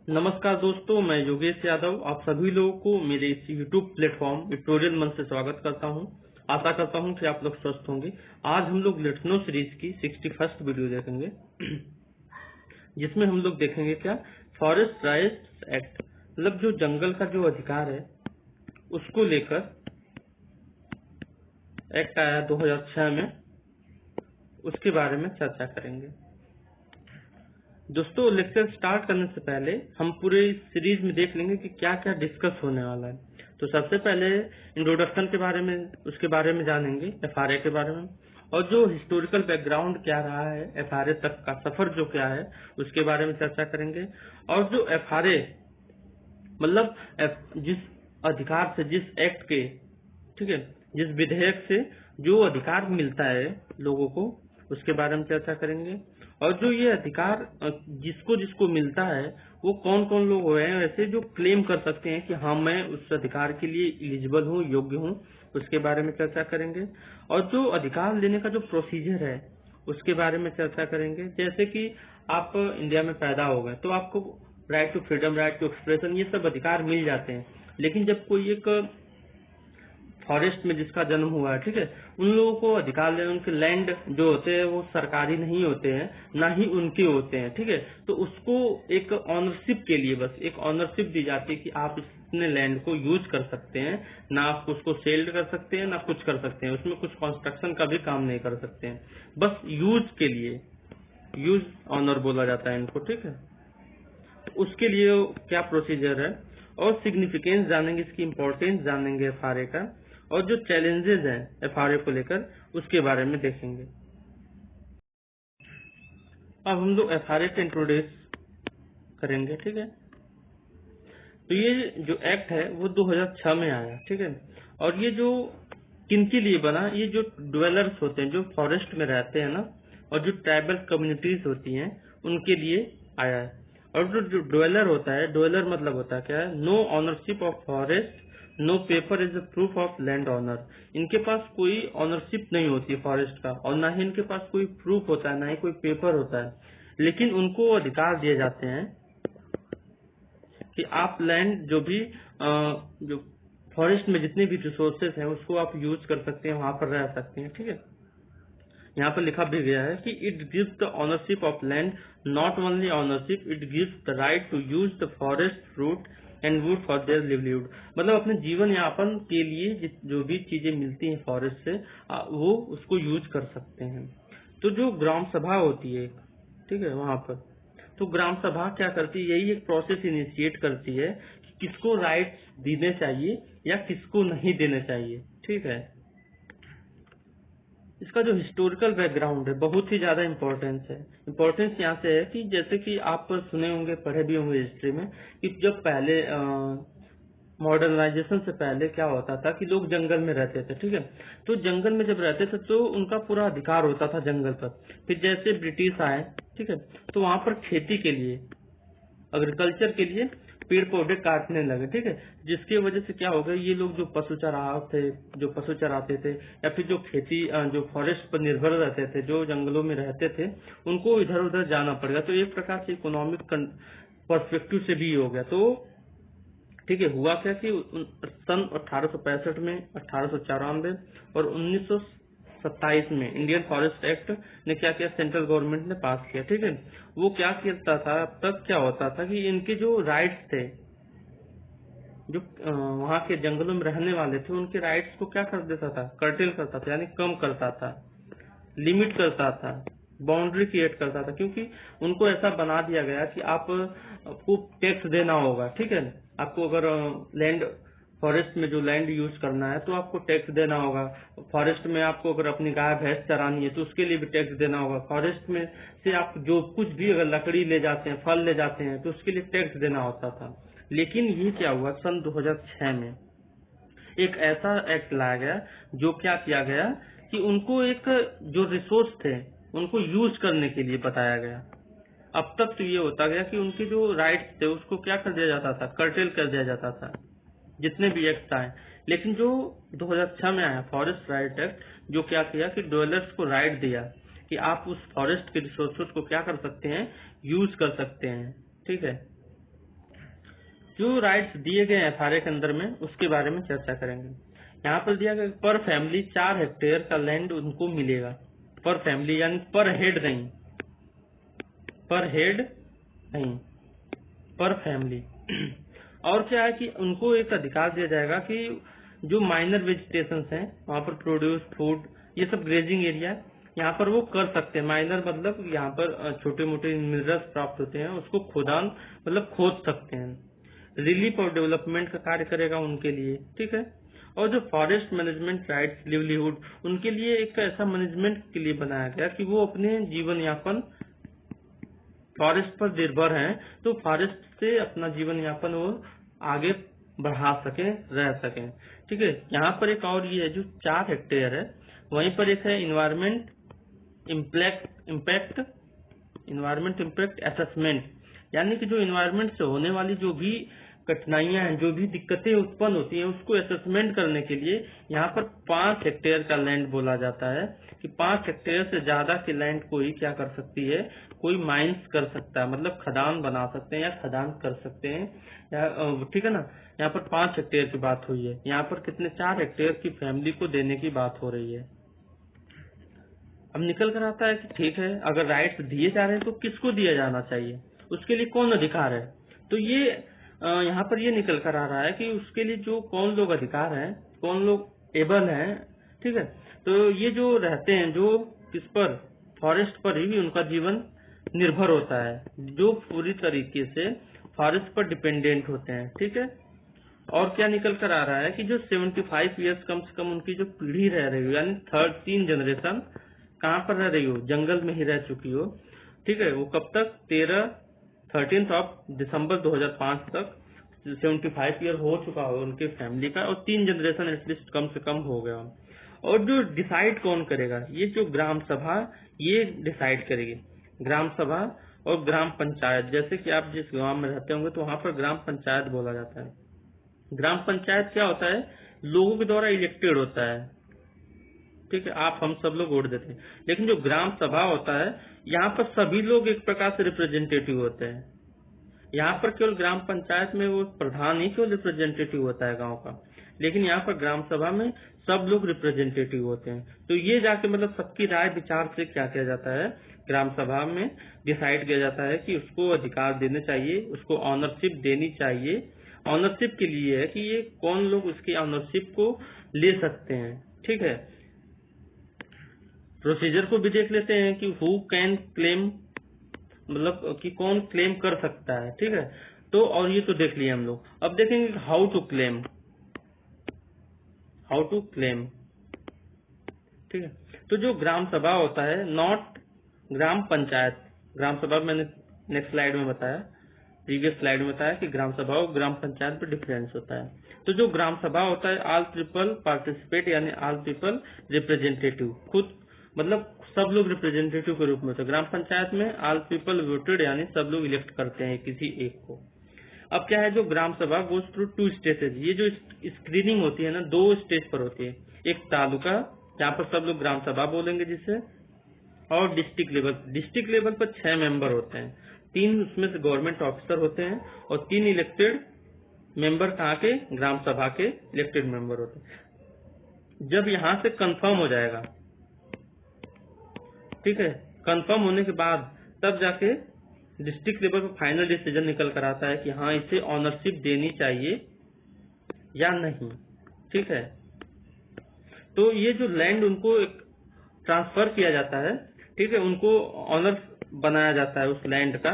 नमस्कार दोस्तों, मैं योगेश यादव आप सभी लोगों को मेरे इस YouTube प्लेटफॉर्म ट्यूटोरियल मंच से स्वागत करता हूं। आशा करता हूं कि आप लोग स्वस्थ होंगे। आज हम लोग लेट्स सीरीज की 61st वीडियो देखेंगे जिसमें हम लोग देखेंगे क्या फॉरेस्ट राइट्स एक्ट, मतलब जो जंगल का जो अधिकार है उसको लेकर एक्ट आया 2006 में, उसके बारे में चर्चा करेंगे। दोस्तों, लेक्चर स्टार्ट करने से पहले हम पूरे इस सीरीज में देख लेंगे कि क्या क्या डिस्कस होने वाला है। तो सबसे पहले इंट्रोडक्शन के बारे में, उसके बारे में जानेंगे, एफआरए के बारे में, और जो हिस्टोरिकल बैकग्राउंड क्या रहा है, एफआरए तक का सफर जो क्या है उसके बारे में चर्चा करेंगे। और जो एफआरए मतलब जिस अधिकार से, जिस एक्ट के, ठीक है, जिस विधेयक से जो अधिकार मिलता है लोगों को, उसके बारे में चर्चा करेंगे। और जो ये अधिकार जिसको जिसको मिलता है वो कौन कौन लोग हैं वैसे जो क्लेम कर सकते हैं कि हाँ मैं उस अधिकार के लिए एलिजिबल हूँ, योग्य हूँ, उसके बारे में चर्चा करेंगे। और जो अधिकार लेने का जो प्रोसीजर है उसके बारे में चर्चा करेंगे। जैसे कि आप इंडिया में पैदा हो गए तो आपको right to freedom, right to expression, ये सब अधिकार मिल जाते हैं। लेकिन जब कोई एक फॉरेस्ट में जिसका जन्म हुआ है, ठीक है, उन लोगों को अधिकार लेने, उनके लैंड जो होते हैं वो सरकारी नहीं होते हैं, ना ही उनके होते हैं, ठीक है। तो उसको एक ऑनरशिप के लिए बस एक ऑनरशिप दी जाती है कि आप अपने लैंड को यूज कर सकते हैं, ना आप उसको सेल कर सकते हैं, ना कुछ कर सकते हैं, उसमें कुछ कंस्ट्रक्शन का भी काम नहीं कर सकते हैं, बस यूज के लिए, यूज ऑनर बोला जाता है इनको, ठीक है। उसके लिए क्या प्रोसीजर है और सिग्निफिकेंस जानेंगे, इसकी इम्पोर्टेंस जानेंगे एफआरए का, और जो चैलेंजेस हैं एफआरए को लेकर उसके बारे में देखेंगे। अब हम लोग एफआरए को इंट्रोड्यूस करेंगे, ठीक है। तो ये जो एक्ट है वो 2006 में आया, ठीक है। और ये जो किनके लिए बना, ये जो ड्वेलर्स होते हैं, जो फॉरेस्ट में रहते हैं ना, और जो ट्राइबल कम्युनिटीज होती हैं उनके लिए आया है। और जो ड्वेलर होता है, ड्वेलर मतलब होता है क्या है, no ownership of forest, no paper is a proof of land owner. इनके पास कोई ऑनरशिप नहीं होती है फॉरेस्ट का, और ना ही इनके पास कोई प्रूफ होता है, ना ही कोई पेपर होता है, लेकिन उनको अधिकार दिए जाते हैं कि आप लैंड जो भी जो फॉरेस्ट में जितने भी रिसोर्सेज हैं उसको आप यूज कर सकते हैं, वहां पर रह सकते हैं, ठीक है। यहाँ पर लिखा भी गया है कि it gives the ownership of land, not only ownership, it gives the right to use the forest fruit and wood for their livelihood. मतलब अपने जीवन यापन के लिए जो भी चीजें मिलती हैं फॉरेस्ट से वो उसको यूज कर सकते हैं। तो जो ग्राम सभा होती है, ठीक है, वहां पर तो ग्राम सभा क्या करती है, यही एक प्रोसेस इनिशिएट करती है कि किसको राइट्स देने चाहिए या किसको नहीं देने चाहिए, ठीक है। इसका जो हिस्टोरिकल बैकग्राउंड है बहुत ही ज्यादा इम्पोर्टेंस है। इम्पोर्टेंस यहाँ से है कि जैसे कि आप सुने होंगे, पढ़े भी होंगे हिस्ट्री में, कि जब पहले मॉडर्नाइजेशन से पहले क्या होता था कि लोग जंगल में रहते थे, ठीक है। तो जंगल में जब रहते थे तो उनका पूरा अधिकार होता था जंगल पर। फिर जैसे ब्रिटिश आए, ठीक है, तो वहां पर खेती के लिए, एग्रीकल्चर के लिए पेड़ पौधे काटने लगे, ठीक है। जिसकी वजह से क्या हो गया, ये लोग जो पशु चराते थे या फिर जो खेती, जो फॉरेस्ट पर निर्भर रहते थे, जो जंगलों में रहते थे, उनको इधर उधर जाना पड़ गया। तो एक प्रकार से इकोनॉमिक पर्सपेक्टिव से भी हो गया। तो ठीक है, हुआ क्या कि सन 1865 में, 1894 और 1927 में इंडियन फॉरेस्ट एक्ट ने क्या किया, सेंट्रल गवर्नमेंट ने पास किया, ठीक है। वो क्या करता था, अब तक क्या होता था कि इनके जो राइट्स थे, जो वहाँ के जंगलों में रहने वाले थे, उनके राइट्स को क्या कर देता था, कर्टेल करता था, यानी कम करता था, लिमिट करता था, बाउंड्री क्रिएट करता था। क्योंकि उनको ऐसा बना दिया गया कि आपको टैक्स देना होगा, ठीक है। आपको अगर लैंड, फॉरेस्ट में जो लैंड यूज करना है तो आपको टैक्स देना होगा। फॉरेस्ट में आपको अगर अपनी गाय भैंस चरानी है तो उसके लिए भी टैक्स देना होगा। फॉरेस्ट में से आप जो कुछ भी अगर लकड़ी ले जाते हैं, फल ले जाते हैं, तो उसके लिए टैक्स देना होता था। लेकिन ये क्या हुआ, सन 2006 में एक ऐसा एक्ट लाया गया जो क्या किया गया कि उनको एक जो रिसोर्स थे उनको यूज करने के लिए बताया गया। अब तक तो ये होता गया कि उनके जो राइट्स थे उसको क्या कर दिया जाता था, कर्टेल कर दिया जाता था, जितने भी एक्ट आए। लेकिन जो 2006 में आया फॉरेस्ट राइट एक्ट, जो क्या किया कि डवेलर्स को राइट दिया कि आप उस फॉरेस्ट के रिसोर्सेज को क्या कर सकते हैं, यूज कर सकते हैं, ठीक है। जो राइट्स दिए गए हैं FRA के अंदर में उसके बारे में चर्चा करेंगे। यहाँ पर दिया गया पर फैमिली 4 हेक्टेयर का लैंड उनको मिलेगा, पर फैमिली यानी पर हेड नहीं, पर हेड नहीं, पर फैमिली। और क्या है कि उनको एक अधिकार दिया जाएगा कि जो माइनर वेजिटेशंस हैं वहाँ पर प्रोड्यूस फूड ये सब ग्रेजिंग एरिया यहाँ पर वो कर सकते हैं। माइनर मतलब यहाँ पर छोटे मोटे मिनरल्स प्राप्त होते हैं उसको खोदान मतलब खोद सकते हैं। रिलीफ और डेवलपमेंट का कार्य करेगा उनके लिए, ठीक है। और जो फॉरेस्ट मैनेजमेंट राइट्स लिवलीहुड उनके लिए एक ऐसा मैनेजमेंट के लिए बनाया गया कि वो अपने जीवन यापन फॉरेस्ट पर निर्भर हैं, तो फॉरेस्ट से अपना जीवन यापन वो आगे बढ़ा सके, रह सकें, ठीक है। यहाँ पर एक और ये है जो 4 हेक्टेयर है, वहीं पर एक है इन्वायरमेंट इम्पैक्ट असेसमेंट, यानी कि जो इन्वायरमेंट से होने वाली जो भी कठिनाइयां हैं, जो भी दिक्कतें उत्पन्न होती हैं उसको असेसमेंट करने के लिए यहाँ पर 5 हेक्टेयर का लैंड बोला जाता है कि 5 हेक्टेयर से ज्यादा के लैंड को ही क्या कर सकती है, कोई माइंस कर सकता है, मतलब खदान बना सकते हैं या खदान कर सकते हैं, या ठीक है ना। यहाँ पर 5 हेक्टेयर की बात हुई है, यहाँ पर कितने 4 हेक्टेयर की फैमिली को देने की बात हो रही है। अब निकल कर आता है कि ठीक है, अगर राइट्स दिए जा रहे हैं तो किसको दिया जाना चाहिए, उसके लिए कौन अधिकार है। तो ये यहाँ पर ये निकल कर आ रहा है कि उसके लिए जो कौन लोग अधिकार हैं, कौन लोग एबल हैं, ठीक है। तो ये जो रहते हैं जो किस पर, फॉरेस्ट पर ही उनका जीवन निर्भर होता है, जो पूरी तरीके से फॉरेस्ट पर डिपेंडेंट होते हैं, ठीक है। और क्या निकल कर आ रहा है कि जो 75 ईयर्स कम से कम उनकी जो पीढ़ी रह रही हो, यानी 3 जनरेशन कहाँ पर रह रही हो, जंगल में ही रह चुकी हो, ठीक है। वो कब तक 13 दिसंबर 2005 तक 75 ईयर हो चुका हो उनके फैमिली का, और 3 जनरेशन एटलीस्ट कम से कम हो गया। और जो डिसाइड कौन करेगा, ये जो ग्राम सभा ये डिसाइड करेगी, ग्राम सभा और ग्राम पंचायत। जैसे कि आप जिस गांव में रहते होंगे तो वहाँ पर ग्राम पंचायत बोला जाता है। ग्राम पंचायत क्या होता है, लोगों के द्वारा इलेक्टेड होता है, ठीक है, आप हम सब लोग वोट देते हैं। लेकिन जो ग्राम सभा होता है यहाँ पर सभी लोग एक प्रकार से रिप्रेजेंटेटिव होते हैं। यहाँ पर केवल ग्राम पंचायत में वो प्रधान ही केवल रिप्रेजेंटेटिव होता है गांव का, लेकिन यहाँ पर ग्राम सभा में सब लोग रिप्रेजेंटेटिव होते हैं। तो ये जाके मतलब सबकी राय विचार से क्या किया जाता है, ग्राम सभा में डिसाइड किया जाता है कि उसको अधिकार देने चाहिए, उसको ऑनरशिप देनी चाहिए। ऑनरशिप के लिए है कि ये कौन लोग उसकी ऑनरशिप को ले सकते हैं, ठीक है। प्रोसीजर को भी देख लेते हैं कि हु कैन क्लेम, मतलब कि कौन क्लेम कर सकता है, ठीक है। तो और ये तो देख लिए हम लोग, अब देखेंगे हाउ टू क्लेम, ठीक है। तो जो ग्राम सभा होता है, नॉट ग्राम पंचायत, ग्राम सभा मैंने नेक्स्ट स्लाइड में बताया, प्रीवियस स्लाइड में बताया कि ग्राम सभा और ग्राम पंचायत में डिफरेंस होता है। तो जो ग्राम सभा होता है ऑल पीपल पार्टिसिपेट, यानी ऑल पीपल रिप्रेजेंटेटिव, खुद मतलब सब लोग रिप्रेजेंटेटिव के रूप में होते हैं। ग्राम पंचायत में ऑल पीपल वोटेड, यानी सब लोग इलेक्ट करते हैं किसी एक को। अब क्या है, जो ग्राम सभा गोज थ्रू 2 स्टेजेस, ये जो स्क्रीनिंग होती है ना 2 स्टेज पर होती है। एक तालुका जहाँ पर सब लोग ग्राम सभा बोलेंगे जिससे, और डिस्ट्रिक्ट लेवल पर 6 मेंबर होते हैं, 3 उसमें से गवर्नमेंट ऑफिसर होते हैं और 3 इलेक्टेड मेंबर कहाँ के, ग्राम सभा के इलेक्टेड मेंबर होते हैं। जब यहाँ से कंफर्म हो जाएगा, ठीक है, कंफर्म होने के बाद तब जाके डिस्ट्रिक्ट लेवल पर फाइनल डिसीजन निकल कर आता है कि हाँ इसे ऑनरशिप देनी चाहिए या नहीं, ठीक है। तो ये जो लैंड उनको एक ट्रांसफर किया जाता है, ठीक है, उनको ऑनर बनाया जाता है उस लैंड का,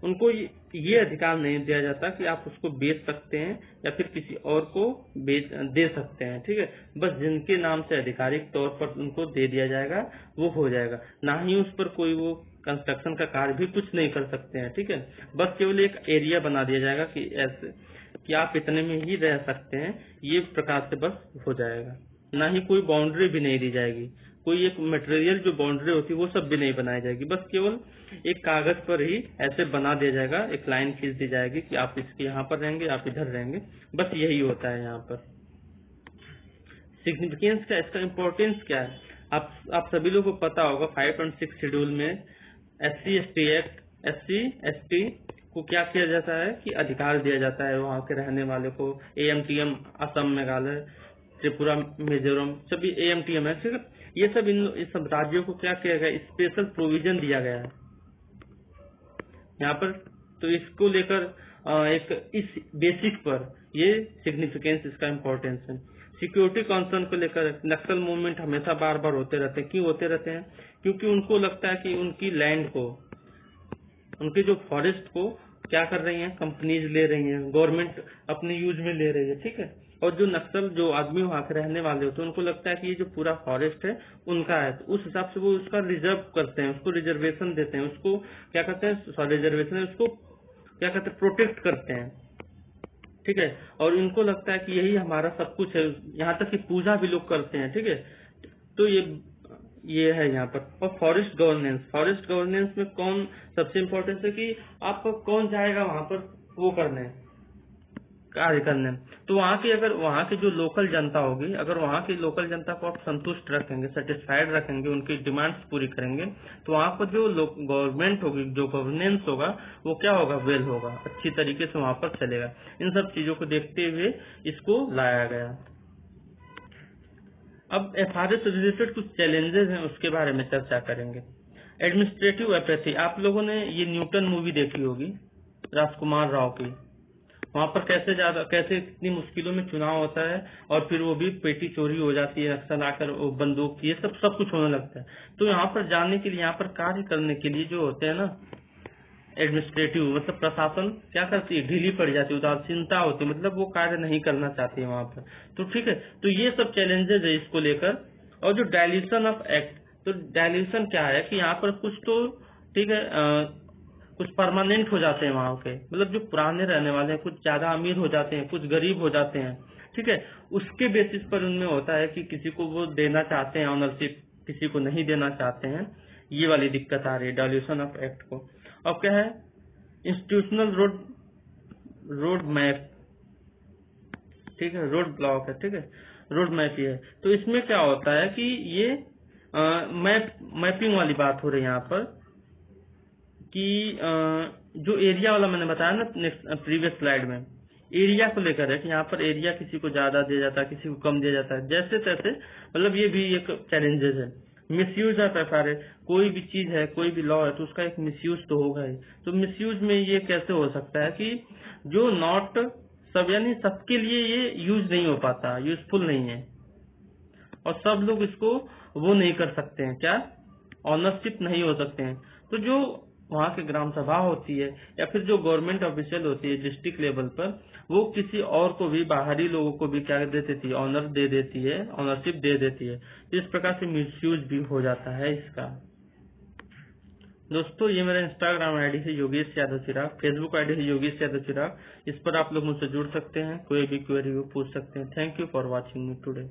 उनको ये अधिकार नहीं दिया जाता कि आप उसको बेच सकते हैं या फिर किसी और को दे सकते हैं, ठीक है। बस जिनके नाम से आधिकारिक तौर पर उनको दे दिया जाएगा वो हो जाएगा, ना ही उस पर कोई वो कंस्ट्रक्शन का कार्य भी कुछ नहीं कर सकते हैं, ठीक है। बस केवल एक एरिया बना दिया जाएगा कि ऐसे कि आप इतने में ही रह सकते हैं, ये प्रकार से बस हो जाएगा, ना ही कोई बाउंड्री भी नहीं दी जाएगी, कोई एक मटेरियल जो बाउंड्री होती है वो सब भी नहीं बनाई जाएगी। बस केवल एक कागज पर ही ऐसे बना दिया जाएगा, एक लाइन खींच दी जाएगी कि आप इसके यहाँ पर रहेंगे, आप इधर रहेंगे, बस यही होता है। यहाँ पर सिग्निफिकेंस क्या, इसका इम्पोर्टेंस क्या है, आप सभी लोगों को पता होगा 5 और 6 शेड्यूल में SC ST act, SC ST को क्या किया जाता है कि अधिकार दिया जाता है वहाँ के रहने वाले को। AMTM असम, मेघालय, त्रिपुरा, मिजोरम सभी AMTM है, ठीक है। ये सब इस सब राज्यों को क्या किया गया, स्पेशल प्रोविजन दिया गया है यहाँ पर। तो इसको लेकर एक इस बेसिक पर ये सिग्निफिकेंस, इसका इम्पोर्टेंस है। सिक्योरिटी कंसर्न को लेकर नक्सल मूवमेंट हमेशा बार बार होते रहते हैं। क्यों होते रहते हैं? क्योंकि उनको लगता है कि उनकी लैंड को, उनके जो फॉरेस्ट को क्या कर रही हैं, कंपनीज ले रही हैं, गवर्नमेंट अपने यूज में ले रही है, ठीक है। और जो नक्सल, जो आदमी वहाँ के रहने वाले होते हैं, उनको लगता है कि ये जो पूरा फॉरेस्ट है उनका है, तो उस हिसाब से वो उसका रिजर्व करते हैं, उसको रिजर्वेशन देते हैं, उसको क्या कहते हैं, रिजर्वेशन, उसको क्या कहते हैं, प्रोटेक्ट करते हैं, ठीक है। और इनको लगता है कि यही हमारा सब कुछ है, यहाँ तक कि पूजा भी लोग करते हैं, ठीक है। तो ये है यहाँ पर। और फॉरेस्ट गवर्नेंस में कौन सबसे इम्पोर्टेंट है कि आपको कौन जाएगा वहाँ पर वो करने, कार्य करने। तो वहाँ की जो लोकल जनता होगी, अगर वहाँ की लोकल जनता को आप संतुष्ट रखेंगे, सेटिस्फाइड रखेंगे, उनकी डिमांड्स पूरी करेंगे, तो वहाँ पर जो गवर्नमेंट होगी, जो गवर्नेंस होगा, वो क्या होगा, वेल होगा, अच्छी तरीके से वहाँ पर चलेगा। इन सब चीजों को देखते हुए इसको लाया गया। अब FRA से रिलेटेड कुछ चैलेंजेस हैं, उसके बारे में चर्चा करेंगे। एडमिनिस्ट्रेटिव एपैथी, आप लोगों ने ये न्यूटन मूवी देखी होगी, राजकुमार राव की। वहाँ पर कैसे इतनी मुश्किलों में चुनाव होता है, और फिर वो भी पेटी चोरी हो जाती है, अक्सर आकर वो बंदूक, ये सब कुछ होने लगता है। तो यहाँ पर जाने के लिए, यहाँ पर कार्य करने के लिए जो होते हैं ना, एडमिनिस्ट्रेटिव मतलब प्रशासन क्या करती है, ढीली पड़ जाती है, उदासीनता होती है, मतलब वो कार्य नहीं करना चाहती है वहाँ पर। तो ठीक है, तो ये सब चैलेंजेस है इसको लेकर। और जो डायल्यूशन ऑफ एक्ट, तो डायल्यूशन क्या है कि यहाँ पर कुछ तो ठीक है, कुछ परमानेंट हो जाते हैं वहाँ के, मतलब जो पुराने रहने वाले हैं, कुछ ज्यादा अमीर हो जाते हैं, कुछ गरीब हो जाते हैं, ठीक है। उसके बेसिस पर उनमें होता है कि किसी को वो देना चाहते हैं ऑनरशिप, किसी को नहीं देना चाहते हैं। ये वाली दिक्कत आ रही है डायल्यूशन ऑफ एक्ट को। अब क्या है, इंस्टीट्यूशनल रोड मैप, ठीक है, रोड ब्लॉक है, ठीक है, रोड मैप ये है। तो इसमें क्या होता है कि ये मैपिंग वाली बात हो रही है यहाँ पर, कि जो एरिया वाला मैंने बताया ना प्रीवियस स्लाइड में, एरिया को लेकर है कि यहाँ पर एरिया किसी को ज्यादा दिया जाता है, किसी को कम दिया जाता है, जैसे तैसे, मतलब ये भी एक चैलेंजेस है। मिसयूज ऑफ FRA, कोई भी चीज है, कोई भी लॉ है, तो उसका एक मिसयूज तो होगा ही। तो मिसयूज में ये कैसे हो सकता है कि जो नॉट सब, यानी सबके लिए ये यूज नहीं हो पाता, यूजफुल नहीं है, और सब लोग इसको वो नहीं कर सकते हैं, क्या ऑनरशिप नहीं हो सकते हैं। तो जो वहाँ की ग्राम सभा होती है, या फिर जो गवर्नमेंट ऑफिशियल होती है डिस्ट्रिक्ट लेवल पर, वो किसी और को भी, बाहरी लोगों को भी क्या दे देती है, ऑनर दे देती है, ऑनरशिप दे देती है। इस प्रकार से मिसयूज भी हो जाता है इसका। दोस्तों, ये मेरा इंस्टाग्राम आईडी है योगेश यादव चिराग, फेसबुक आईडी है योगेश यादव चिराग। इस पर आप लोग मुझसे जुड़ सकते हैं, कोई भी क्वेरी हो पूछ सकते हैं। Thank you for watching me today.